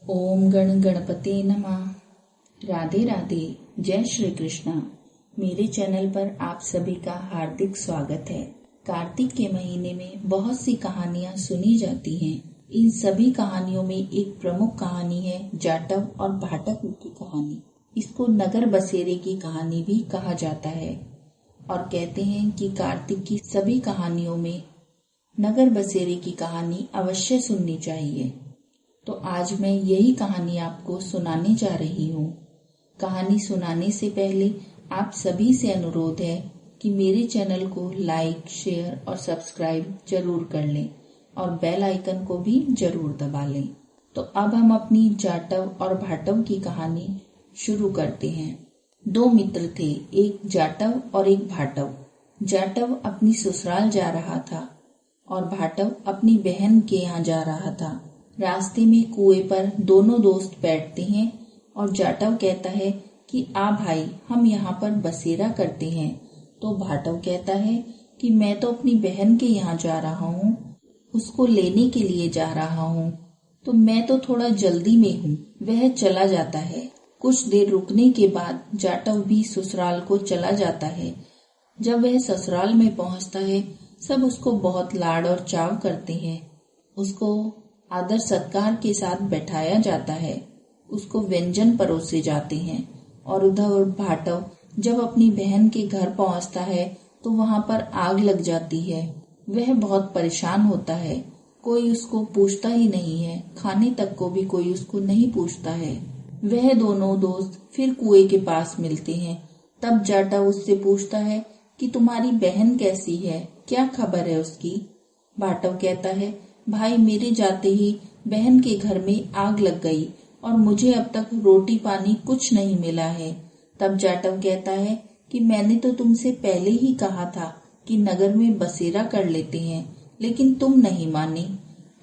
ओम गण गणपते नमः। राधे राधे, जय श्री कृष्णा। मेरे चैनल पर आप सभी का हार्दिक स्वागत है। कार्तिक के महीने में बहुत सी कहानियां सुनी जाती हैं। इन सभी कहानियों में एक प्रमुख कहानी है जाटव और भाटक की कहानी। इसको नगर बसेरे की कहानी भी कहा जाता है और कहते हैं कि कार्तिक की सभी कहानियों में नगर बसेरे की कहानी अवश्य सुननी चाहिए। तो आज मैं यही कहानी आपको सुनाने जा रही हूँ। कहानी सुनाने से पहले आप सभी से अनुरोध है कि मेरे चैनल को लाइक, शेयर और सब्सक्राइब जरूर कर लें और बेल आइकन को भी जरूर दबा लें। तो अब हम अपनी जाटव और भाटव की कहानी शुरू करते हैं। दो मित्र थे, एक जाटव और एक भाटव। जाटव अपनी ससुराल जा रहा था और भाटव अपनी बहन के यहाँ जा रहा था। रास्ते में कुएं पर दोनों दोस्त बैठते हैं और जाटव कहता है कि आ भाई, हम यहाँ पर बसेरा करते हैं। तो भाटव कहता है कि मैं तो अपनी बहन के यहाँ जा रहा हूँ, उसको लेने के लिए जा रहा हूँ, तो मैं तो थोड़ा जल्दी में हूँ। वह चला जाता है। कुछ देर रुकने के बाद जाटव भी ससुराल को चला जाता है। जब वह ससुराल में पहुँचता है, सब उसको बहुत लाड और चाव करते हैं। उसको आदर सत्कार के साथ बैठाया जाता है, उसको व्यंजन परोसे जाते हैं। और उधर भाटव जब अपनी बहन के घर पहुंचता है तो वहां पर आग लग जाती है। वह बहुत परेशान होता है, कोई उसको पूछता ही नहीं है, खाने तक को भी कोई उसको नहीं पूछता है। वह दोनों दोस्त फिर कुएं के पास मिलते हैं। तब जाटव उससे पूछता है कि तुम्हारी बहन कैसी है, क्या खबर है उसकी। भाटव कहता है, भाई मेरे जाते ही बहन के घर में आग लग गई और मुझे अब तक रोटी पानी कुछ नहीं मिला है। तब जाटव कहता है कि मैंने तो तुमसे पहले ही कहा था कि नगर में बसेरा कर लेते हैं, लेकिन तुम नहीं माने।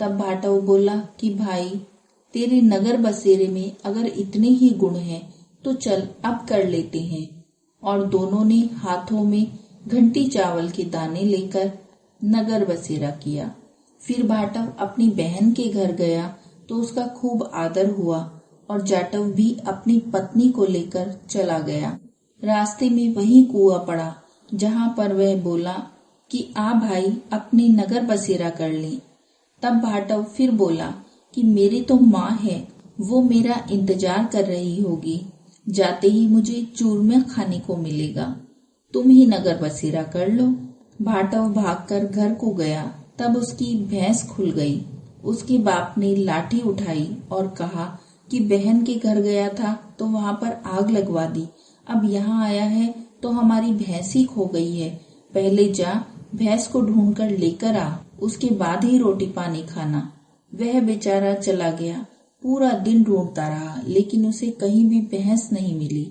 तब भाटव बोला कि भाई, तेरे नगर बसेरे में अगर इतने ही गुण हैं तो चल अब कर लेते हैं। और दोनों ने हाथों में घंटी चावल के दाने लेकर नगर बसेरा किया। फिर भाटव अपनी बहन के घर गया तो उसका खूब आदर हुआ और जाटव भी अपनी पत्नी को लेकर चला गया। रास्ते में वही कुआं पड़ा जहां पर वह बोला कि आ भाई, अपनी नगर बसेरा कर ले। तब भाटव फिर बोला कि मेरी तो माँ है, वो मेरा इंतजार कर रही होगी, जाते ही मुझे चूरमा खाने को मिलेगा, तुम ही नगर बसेरा कर लो। भाटव भागकर घर को गया। तब उसकी भैंस खुल गई। उसके बाप ने लाठी उठाई और कहा कि बहन के घर गया था तो वहां पर आग लगवा दी, अब यहाँ आया है तो हमारी भैंस ही खो गई है। पहले जा भैंस को ढूंढ कर लेकर आ, उसके बाद ही रोटी पानी खाना। वह बेचारा चला गया, पूरा दिन ढूंढता रहा, लेकिन उसे कहीं भी भैंस नहीं मिली।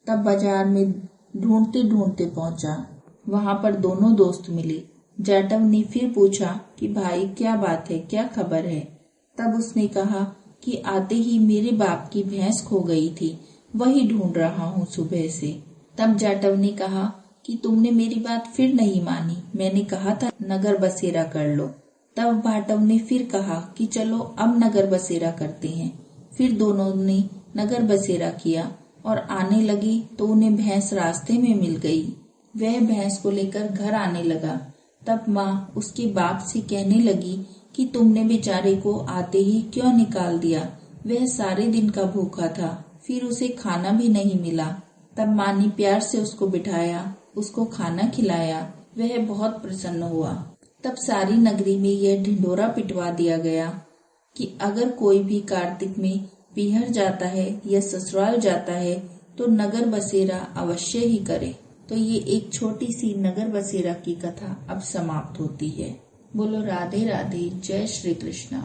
तब बाजार में ढूंढते ढूंढते पहुंचा, वहां पर दोनों दोस्त मिले। जाटव ने फिर पूछा कि भाई क्या बात है, क्या खबर है। तब उसने कहा कि आते ही मेरे बाप की भैंस खो गई थी, वही ढूंढ रहा हूँ सुबह से। तब जाटव ने कहा कि तुमने मेरी बात फिर नहीं मानी, मैंने कहा था नगर बसेरा कर लो। तब भाटव ने फिर कहा कि चलो अब नगर बसेरा करते हैं। फिर दोनों ने नगर बसेरा किया और आने लगी तो उन्हें भैंस रास्ते में मिल गई। वह भैंस को लेकर घर आने लगा। तब माँ उसके बाप से कहने लगी कि तुमने बेचारे को आते ही क्यों निकाल दिया, वह सारे दिन का भूखा था, फिर उसे खाना भी नहीं मिला। तब माँ ने प्यार से उसको बिठाया, उसको खाना खिलाया, वह बहुत प्रसन्न हुआ। तब सारी नगरी में यह ढिंढोरा पिटवा दिया गया कि अगर कोई भी कार्तिक में पीहर जाता है या ससुराल जाता है तो नगर बसेरा अवश्य ही करे। तो ये एक छोटी सी नगर बसेरा की कथा अब समाप्त होती है। बोलो राधे राधे, जय श्री कृष्णा।